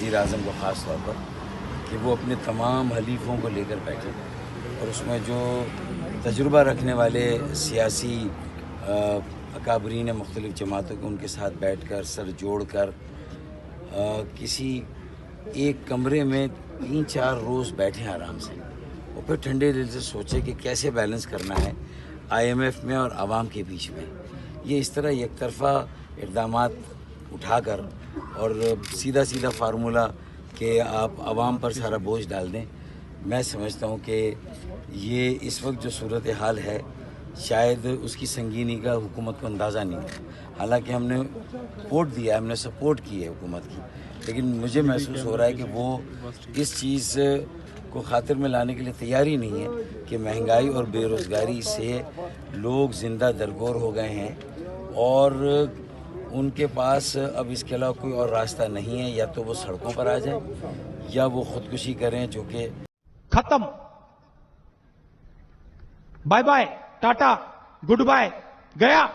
وزیر اعظم کو خاص طور پر کہ وہ اپنے تمام حلیفوں کو لے کر بیٹھے اور اس میں جو تجربہ رکھنے والے سیاسی اکابرین مختلف جماعتوں کے ان کے ساتھ بیٹھ کر سر جوڑ کر کسی ایک کمرے میں 3-4 روز بیٹھیں آرام سے اور پھر ٹھنڈے دل سے سوچے کہ کیسے بیلنس کرنا ہے IMF میں اور عوام کے بیچ میں. یہ اس طرح یک طرفہ اقدامات اٹھا کر اور سیدھا فارمولا کہ آپ عوام پر سارا بوجھ ڈال دیں، میں سمجھتا ہوں کہ یہ اس وقت جو صورتحال ہے شاید اس کی سنگینی کا حکومت کو اندازہ نہیں ہے. حالانکہ ہم نے ووٹ دیا ہے، ہم نے سپورٹ کی ہے حکومت کی، لیکن مجھے محسوس ہو رہا ہے کہ وہ اس چیز کو خاطر میں لانے کے لیے تیار ہی نہیں ہے کہ مہنگائی اور بے روزگاری سے لوگ زندہ درگور ہو گئے ہیں اور ان کے پاس اب اس کے علاوہ کوئی اور راستہ نہیں ہے، یا تو وہ سڑکوں پر آ جائیں یا وہ خودکشی کریں، جو کہ ختم. Bye bye, tata, good bye, گیا.